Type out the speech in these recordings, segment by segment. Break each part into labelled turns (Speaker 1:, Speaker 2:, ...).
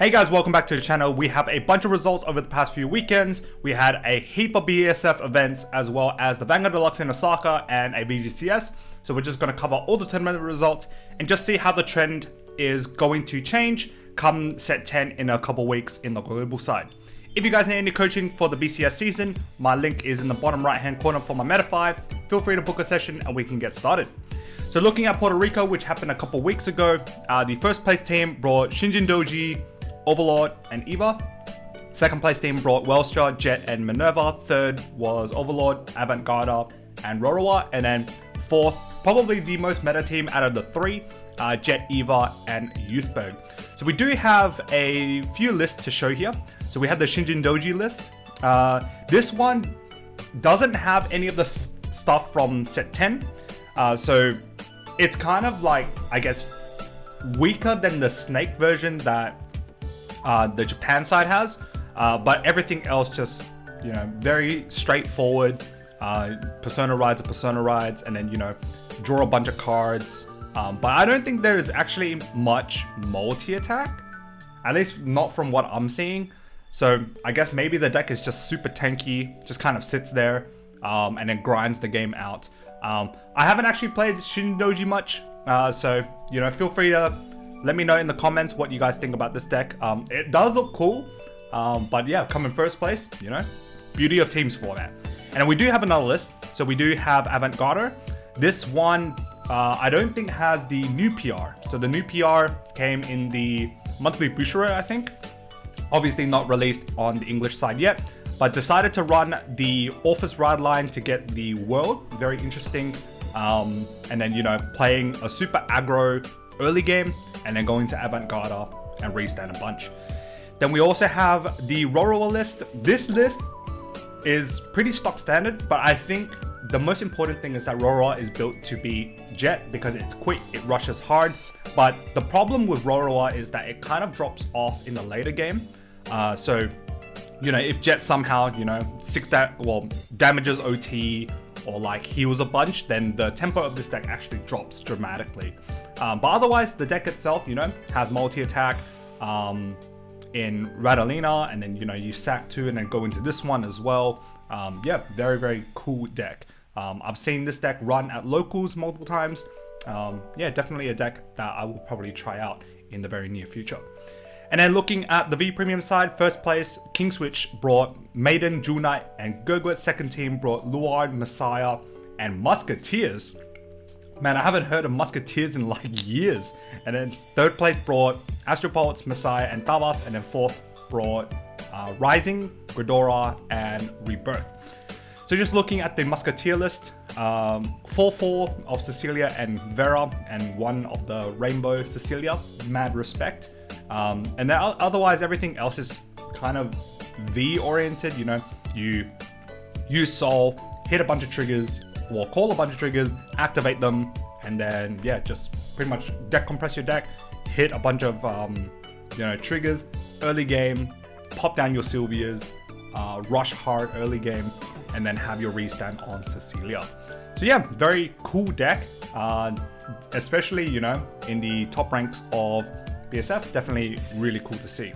Speaker 1: Hey guys, welcome back to the channel. We have a bunch of results over the past few weekends. We had a heap of BSF events as well as the Vanguard Deluxe in Osaka and a VGCS. So we're just going to cover all the tournament results and just see how the trend is going to change come set 10 in a couple weeks in the global side. If you guys need any coaching for the BCS season, my link is in the bottom right hand corner for my Metafy. Feel free to book a session and we can get started. So looking at Puerto Rico, which happened a couple weeks ago, the first place team brought Shinjin Doji, Overlord, and Eva. Second place team brought WILISTA, Jet, and Minerva. Third was Overlord, Vanguard, and Rorowa. And then fourth, probably the most meta team out of the three, Jet, Eva, and Youthberg. So we do have a few lists to show here. So we have the Shinjin Doji list. This one doesn't have any of the stuff from set 10. So it's kind of like, I guess, weaker than the Snake version that the Japan side has, but everything else just, very straightforward. Persona rides are persona rides, and then, draw a bunch of cards. But I don't think there is actually much multi-attack, at least not from what I'm seeing. So I guess maybe the deck is just super tanky, just kind of sits there, and then grinds the game out. I haven't actually played Shinjin Doji much, so, feel free to let me know in the comments what you guys think about this deck. It does look cool, but yeah, come in first place, beauty of teams format. And we do have another list. So we do have Vanguard. This one, I don't think has the new PR. So the new PR came in the monthly Bushiro, I think. Obviously not released on the English side yet, but decided to run the Orphis ride line to get the world. Very interesting. And then, playing a super aggro early game, and then going to Vanguard and restand a bunch. Then we also have the Rorowa list. This list is pretty stock standard, but I think the most important thing is that Rorowa is built to be Jet because it's quick, it rushes hard. But the problem with Rorowa is that it kind of drops off in the later game. So, if Jet somehow, damages OT or like heals a bunch, then the tempo of this deck actually drops dramatically. But otherwise, the deck itself, has multi-attack in Radalina, and then, you sack 2 and then go into this one as well. Yeah, very, very cool deck. I've seen this deck run at locals multiple times. Yeah, definitely a deck that I will probably try out in the very near future. And then looking at the V Premium side, first place, King Switch brought Maiden, Jewel Knight, and Gurglet. Second team brought Luard, Messiah, and Musketeers. Man, I haven't heard of Musketeers in like years. And then third place brought Astropulse, Messiah, and Tabas. And then fourth brought Rising, Gridora, and Rebirth. So just looking at the Musketeer list, 4-4 of Cecilia and Vera, and 1 of the Rainbow Cecilia. Mad respect. And then otherwise, everything else is kind of V-oriented. You use Soul, hit a bunch of triggers, or call a bunch of triggers, activate them, and then yeah, just pretty much deck compress your deck, hit a bunch of triggers early game, pop down your Sylvias, rush hard early game, and then have your restand on Cecilia. So yeah, very cool deck, especially in the top ranks of BSF. Definitely really cool to see.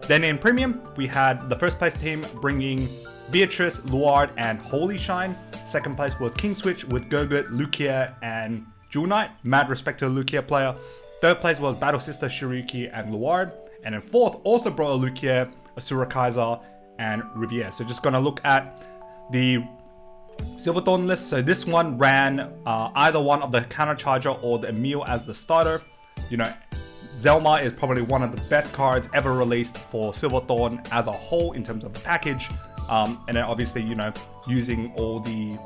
Speaker 1: Then in Premium, we had the first place team bringing Beatrice, Luard, and Holy Shine. Second place was King Switch with Gurglet, Lukia, and Jewel Knight. Mad respect to the Lukia player. Third place was Battle Sister, Shiruki, and Luard. And then fourth also brought a Lukia, Asura Kaiser, and Riviere. So just gonna look at the Silverthorn list. So this one ran either one of the Countercharger or the Emil as the starter. Zelma is probably one of the best cards ever released for Silverthorn as a whole in terms of the package. And then obviously, using all the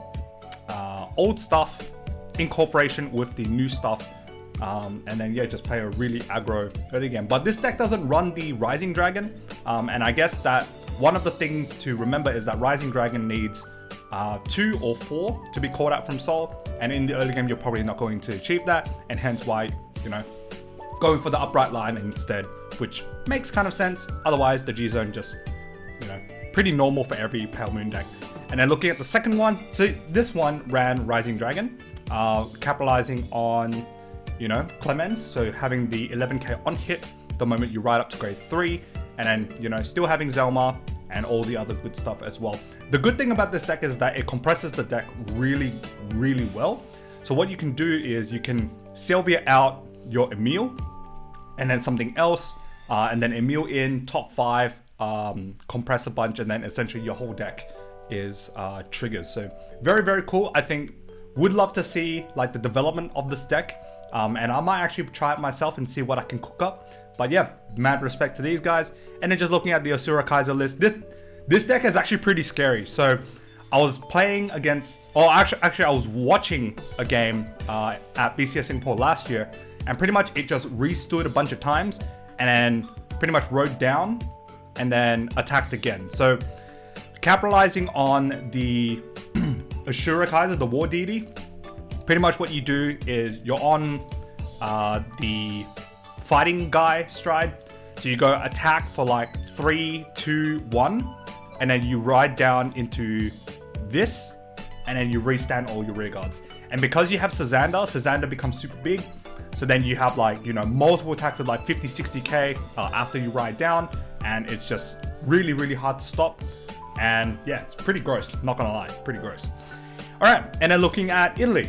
Speaker 1: old stuff in cooperation with the new stuff. And then, yeah, just play a really aggro early game. But this deck doesn't run the Rising Dragon. And I guess that one of the things to remember is that Rising Dragon needs 2 or 4 to be called out from Soul. And in the early game, you're probably not going to achieve that. And hence why, going for the upright line instead, which makes kind of sense. Otherwise, the G-Zone just, pretty normal for every Pale Moon deck. And then looking at the second one, so this one ran Rising Dragon, capitalizing on, Clemens, so having the 11k on hit, the moment you ride up to grade 3, and then, you know, still having Zelma and all the other good stuff as well. The good thing about this deck is that it compresses the deck really, really well. So what you can do is you can Sylvia out your Emil, and then something else, and then Emil in, top 5, compress a bunch, and then essentially your whole deck is triggers. So very, very cool. I think would love to see like the development of this deck, and I might actually try it myself and see what I can cook up. But yeah, mad respect to these guys. And then just looking at the Asura Kaiser list, this deck is actually pretty scary. So I was playing against, or actually I was watching a game at BCS Singapore last year, and pretty much it just restood a bunch of times and then pretty much rode down and then attacked again. So capitalizing on the Asura Kaiser, the War Deity, pretty much what you do is you're on the fighting guy stride. So you go attack for like 3, 2, 1, and then you ride down into this, and then you restand all your rear guards. And because you have Sazander becomes super big. So then you have like, you know, multiple attacks with like 50, 60k after you ride down, and it's just really, really hard to stop. And yeah, it's pretty gross, not gonna lie, pretty gross. All right, and then looking at Italy.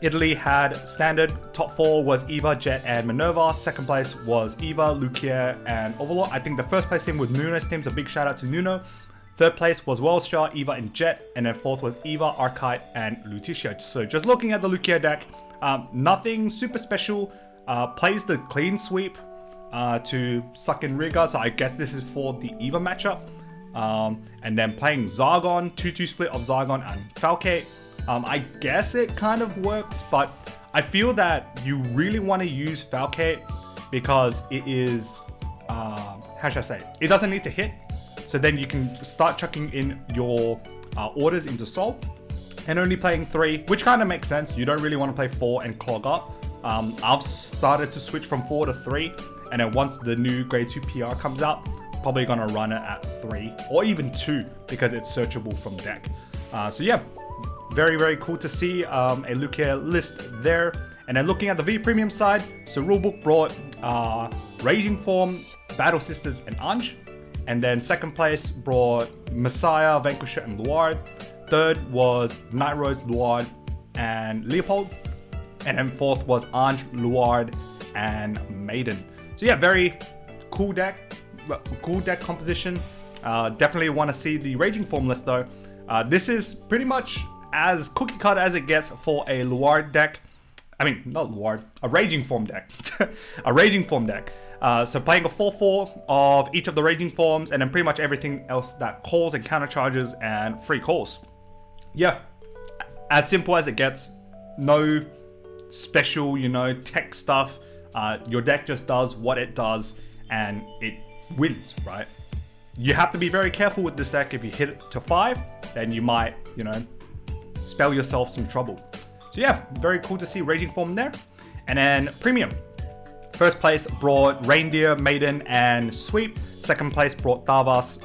Speaker 1: Italy had standard. Top 4 was Eva, Jet, and Minerva. Second place was Eva, Lucia, and Overlord. I think the first place team was Nuno's team, so big shout out to Nuno. Third place was Wellstar, Eva, and Jet. And then fourth was Eva, Archite, and Lutetia. So just looking at the Lucia deck, nothing super special. Plays the clean sweep to suck in rear guard. So I guess this is for the Eva matchup. And then playing Zargon, 2-2 split of Zargon and Falcate. I guess it kind of works, but I feel that you really want to use Falcate because it is, how should I say, it doesn't need to hit. So then you can start chucking in your orders into Soul and only playing 3, which kind of makes sense. You don't really want to play 4 and clog up. I've started to switch from 4 to 3, and then once the new grade 2 PR comes out, probably gonna run it at 3 or even 2 because it's searchable from deck. So yeah, very, very cool to see a Lucia list there. And then looking at the V Premium side, so Rulebook brought Raging Form, Battle Sisters, and Anj. And then second place brought Messiah, Vanquisher, and Luard. Third was Night Rose, Luard, and Leopold. And then fourth was Anj, Luard, and Maiden. So yeah, very cool deck composition. Definitely want to see the Raging Form list though. This is pretty much as cookie cutter as it gets for a Luard deck. I mean, not Luard, a Raging Form deck. A Raging Form deck. So playing a 4-4 of each of the Raging Forms, and then pretty much everything else that calls and counter charges and free calls. Yeah, as simple as it gets. No special, you know, tech stuff. Your deck just does what it does and it wins, right? You have to be very careful with this deck. If you hit it to 5, then you might, you know, spell yourself some trouble. So yeah, very cool to see Raging Form there. And then Premium. First place brought Reindeer, Maiden, and Sweep. Second place brought Davas,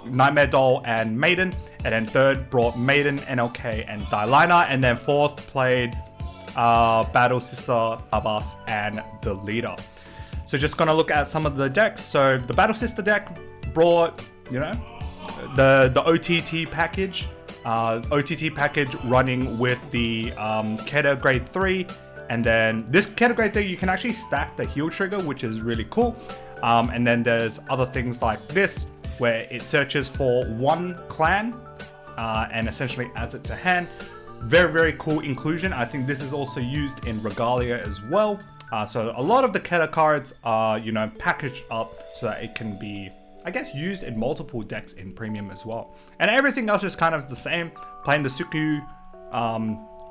Speaker 1: Nightmare Doll, and Maiden. And then third brought Maiden, NLK, and Dylina. And then fourth played Battle Sister, Davas, and the Leader. So just gonna look at some of the decks. So the Battle Sister deck brought, you know, the OTT package. OTT package running with the Keta grade 3. And then this Keta grade 3, you can actually stack the heal trigger, which is really cool. And then there's other things like this, where it searches for one clan and essentially adds it to hand. Very, very cool inclusion. I think this is also used in Regalia as well. So a lot of the Keta cards are, you know, packaged up so that it can be, I guess, used in multiple decks in Premium as well. And everything else is kind of the same. Playing the Suku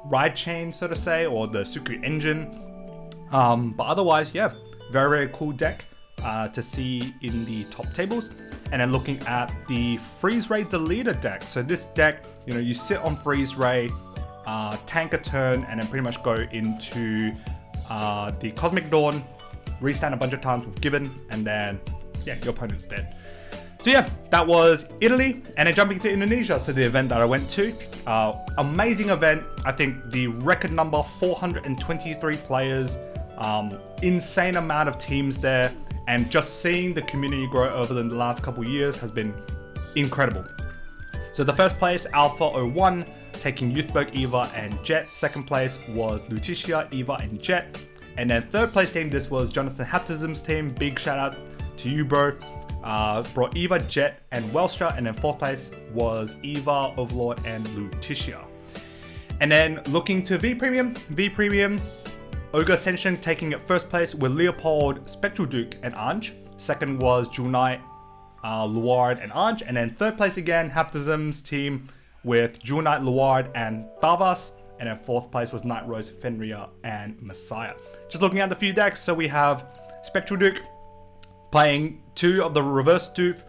Speaker 1: ride chain, so to say, or the Suku engine. But otherwise, yeah, very, very cool deck to see in the top tables. And then looking at the Freeze Ray Deleter deck. So this deck, you know, you sit on Freeze Ray, tank a turn, and then pretty much go into the Cosmic Dawn, restand a bunch of times with Gibbon, and then, yeah, your opponent's dead. So yeah, that was Italy. And then jumping to Indonesia, so the event that I went to. Amazing event. I think the record number, 423 players. Insane amount of teams there, and just seeing the community grow over the last couple years has been incredible. So the first place, Alpha 01, taking Youthberg, Eva, and Jet. Second place was Lutetia, Eva, and Jet. And then third place team, this was Jonathan Haptism's team. Big shout out to you, bro. Brought Eva, Jet, and Welstra. And then fourth place was Eva, Overlord, and Lutetia. And then looking to V Premium, Ogre Ascension taking it first place with Leopold, Spectral Duke, and Ange. Second was Jewel Knight, Luard, and Ange. And then third place again, Haptism's team with Jewel Knight, Luard, and Bavas. And then fourth place was Night Rose, Fenrir, and Messiah. Just looking at the few decks, so we have Spectral Duke playing 2 of the reverse dupe.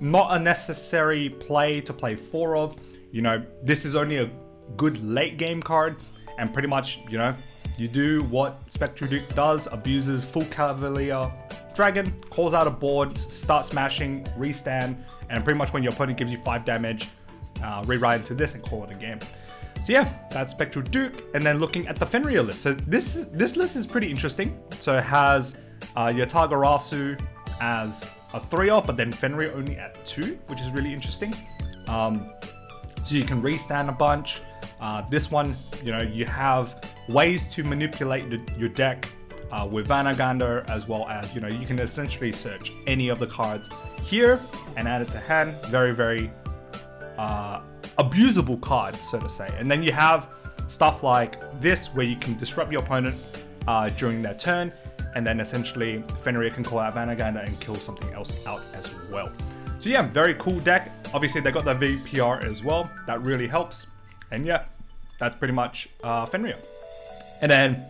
Speaker 1: Not a necessary play to play 4 of. You know, this is only a good late game card, and pretty much, you know, you do what Spectral Duke does, abuses full Cavalier Dragon, calls out a board, start smashing, restand, and pretty much when your opponent gives you 5 damage, rewrite into this and call it a game. So yeah, that's Spectral Duke. And then looking at the Fenrir list. So this list is pretty interesting. So it has Yatagarasu as a 3-off, but then Fenrir only at 2, which is really interesting. So you can restand a bunch. This one, you know, you have ways to manipulate your deck with Vanguard, as well as, you know, you can essentially search any of the cards here and add it to hand. Very, very abusable card, so to say. And then you have stuff like this where you can disrupt your opponent during their turn, and then essentially Fenrir can call out Vanguard and kill something else out as well. So yeah, very cool deck. Obviously they got the VPR as well, that really helps. And yeah, that's pretty much Fenrir. And then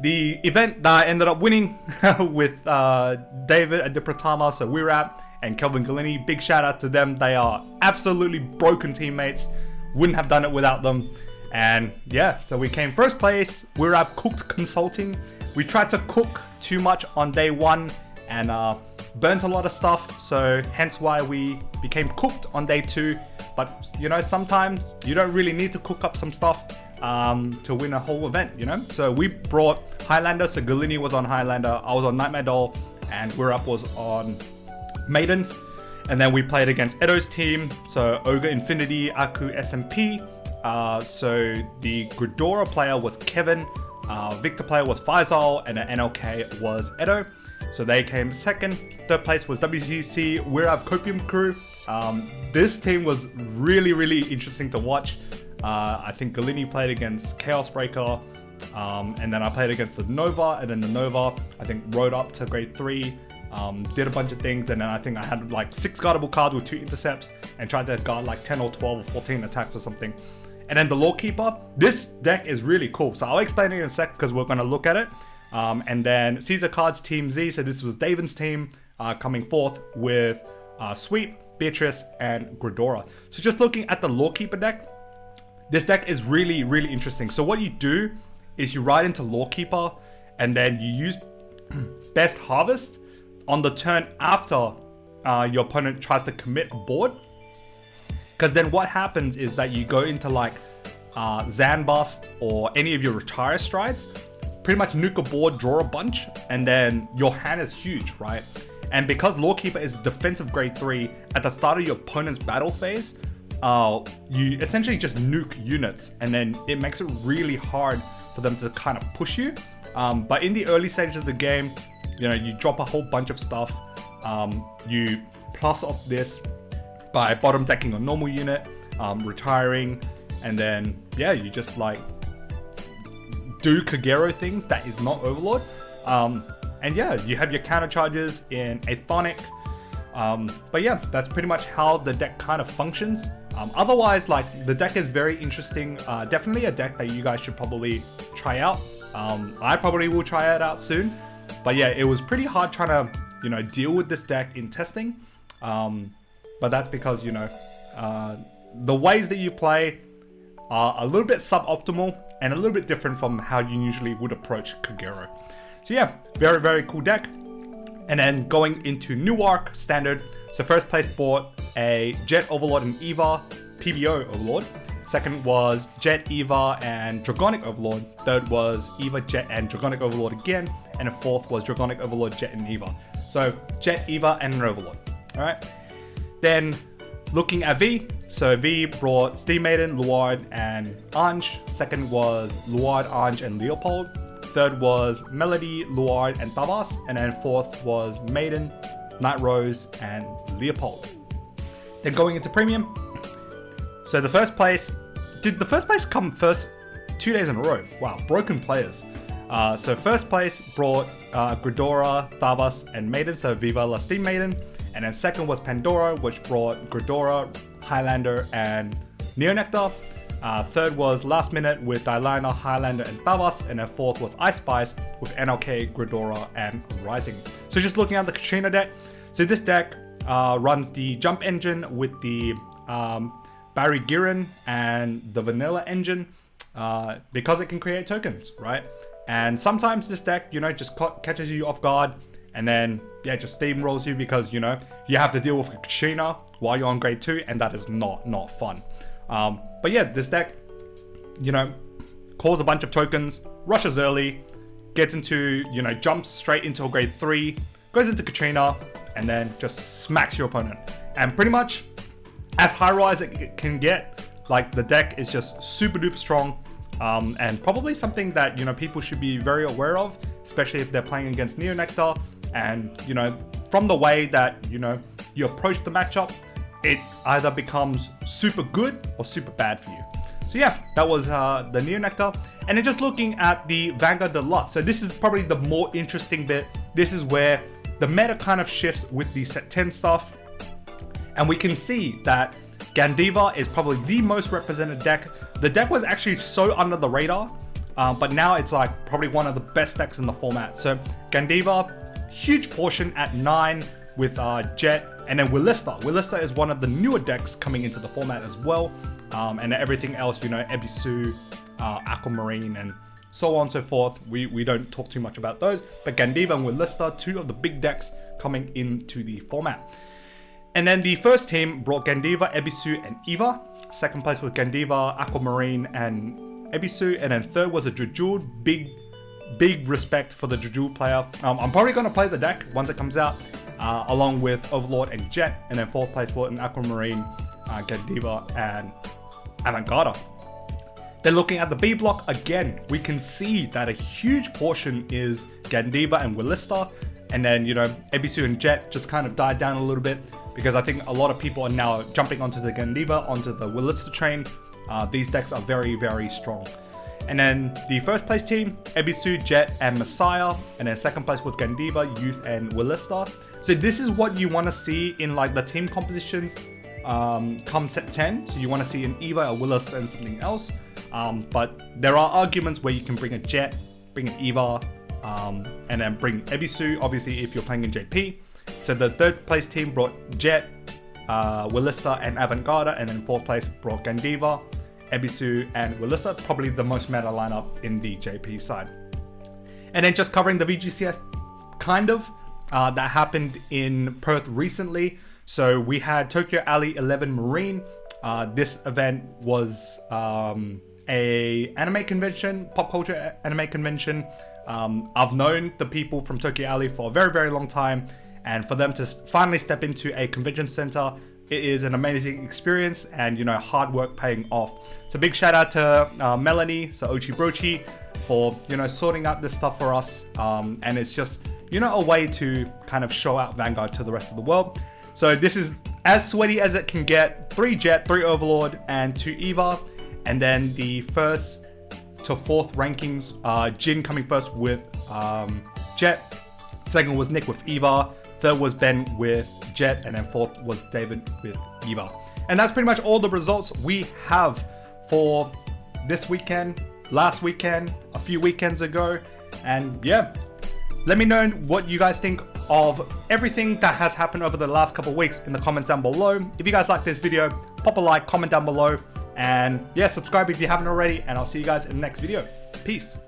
Speaker 1: the event that I ended up winning with David at Dipratama, so Wirap and Kelvin Galini, big shout out to them. They are absolutely broken teammates. Wouldn't have done it without them. And yeah, so we came first place. Wirap cooked consulting. We tried to cook too much on day 1 and burnt a lot of stuff, so hence why we became cooked on day 2. But you know, sometimes you don't really need to cook up some stuff to win a whole event, you know. So we brought Highlander, so Galini was on Highlander, I was on Nightmare Doll, and Wirap was on Maidens. And then we played against Edo's team, so Ogre Infinity, Aku SMP. So the Gridora player was Kevin, Victor player was Faisal, and the NLK was Edo. So they came second. Third place was WGC Wirap Copium Crew. This team was really, really interesting to watch. I think Galini played against Chaos Breaker, and then I played against the Nova, and then the Nova, I think, rode up to grade 3, did a bunch of things, and then I think I had like 6 guardable cards with 2 intercepts, and tried to guard like 10 or 12 or 14 attacks or something. And then the Lawkeeper, this deck is really cool, so I'll explain it in a sec because we're going to look at it. And then Caesar Cards Team Z, so this was Davin's team, coming forth with Sweep, Beatrice, and Gridora. So just looking at the Lawkeeper deck, this deck is really, really interesting. So what you do is you ride into Lawkeeper, and then you use Best Harvest on the turn after your opponent tries to commit a board. Because then what happens is that you go into like Zanbust or any of your Retire Strides, pretty much nuke a board, draw a bunch, and then your hand is huge, right? And because Lawkeeper is defensive grade 3, at the start of your opponent's battle phase, you essentially just nuke units, and then it makes it really hard for them to kind of push you. But in the early stages of the game, you know, you drop a whole bunch of stuff. You plus off this by bottom decking a normal unit, retiring, and then yeah, you just like do Kagero things that is not Overlord. And yeah, you have your counter charges in Athonic. But yeah, that's pretty much how the deck kind of functions. Otherwise, like, the deck is very interesting. Definitely a deck that you guys should probably try out. I probably will try it out soon. But yeah, it was pretty hard trying to, you know, deal with this deck in testing. But that's because, you know, the ways that you play are a little bit suboptimal and a little bit different from how you usually would approach Kagero. So yeah, very, very cool deck. And then going into Newark Standard. So first place bought a Jet Overlord and Eva PBO Overlord. Second was Jet, Eva, and Dragonic Overlord. Third was Eva, Jet, and Dragonic Overlord again. And the fourth was Dragonic Overlord, Jet, and Eva. So Jet, Eva, and an Overlord. Alright. Then looking at V. So V brought Steam Maiden, Luard, and Ange. Second was Luard, Ange, and Leopold. Third was Melody, Luard, and Tabas. And then fourth was Maiden, Night Rose, and Leopold. Then going into Premium. So the first place, did the first place come first 2 days in a row? Wow, broken players. So first place brought Gridora, Thavas, and Maiden, so Viva La Steam Maiden. And then second was Pandora, which brought Gridora, Highlander, and Neonectar. Third was Last Minute with Dialana, Highlander, and Thavas. And then fourth was Ice Spice with NLK, Gridora, and Rising. So just looking at the Katrina deck. So this deck runs the Jump Engine with the Barry Girin and the Vanilla Engine because it can create tokens, right? And sometimes this deck, you know, just catches you off guard and then, yeah, just steamrolls you because, you know, you have to deal with Katrina while you're on grade 2 and that is not fun. But yeah, this deck, you know, calls a bunch of tokens, rushes early, gets into, you know, jumps straight into a grade 3, goes into Katrina, and then just smacks your opponent. And pretty much as high as it can get, like the deck is just super duper strong. And probably something that, you know, people should be very aware of, especially if they're playing against Neonectar. And, you know, from the way that, you know, you approach the matchup, it either becomes super good or super bad for you. So yeah, that was the Neonectar. And then just looking at the Vanguard Deluxe. So this is probably the more interesting bit. This is where the meta kind of shifts with the set 10 stuff. And we can see that Gandiva is probably the most represented deck. The deck was actually so under the radar, but now it's like probably one of the best decks in the format. So Gandiva, huge portion at 9 with Jet, and then WILISTA. WILISTA is one of the newer decks coming into the format as well. And everything else, you know, Ebisu, Aquamarine, and so on and so forth. We don't talk too much about those, but Gandiva and WILISTA, two of the big decks coming into the format. And then the first team brought Gandiva, Ebisu, and Eva. Second place was Gandiva, Aquamarine, and Ebisu. And then third was a Jejuled. Big respect for the Jejuled player. I'm probably going to play the deck once it comes out, along with Overlord and Jet. And then fourth place was an Aquamarine, Gandiva, and Vanguard. Then looking at the B block, again, we can see that a huge portion is Gandiva and WILISTA. And then, you know, Ebisu and Jet just kind of died down a little bit, because I think a lot of people are now jumping onto the Gandiva, onto the WILISTA train. These decks are very, very strong. And then the first place team, Ebisu, Jet, and Messiah. And then second place was Gandiva, Youth, and WILISTA. So this is what you want to see in like the team compositions come set 10. So you want to see an Eva, a WILISTA, and something else. But there are arguments where you can bring a Jet, bring an Eva, and then bring Ebisu, obviously if you're playing in JP. So the third place team brought Jet, WILISTA, and Vanguard, and then fourth place brought Gandiva, Ebisu, and WILISTA, probably the most meta lineup in the JP side. And then just covering the VGCS, kind of, that happened in Perth recently. So we had Tokyo Alley 11 Marine. This event was a anime convention, pop culture anime convention. I've known the people from Tokyo Alley for a very, very long time. And for them to finally step into a convention center, it is an amazing experience and, you know, hard work paying off. So big shout out to Melanie, so Ochi Brochi, for, you know, sorting out this stuff for us. And it's just, you know, a way to kind of show out Vanguard to the rest of the world. So this is as sweaty as it can get. 3 Jet, 3 Overlord, and 2 Eva. And then the first to fourth rankings, Jin coming first with Jet. Second was Nick with Eva. Third was Ben with Jet, and then fourth was David with Eva. And that's pretty much all the results we have for this weekend, last weekend, a few weekends ago. And yeah, let me know what you guys think of everything that has happened over the last couple of weeks in the comments down below. If you guys like this video, pop a like, comment down below, and yeah, subscribe if you haven't already, and I'll see you guys in the next video. Peace.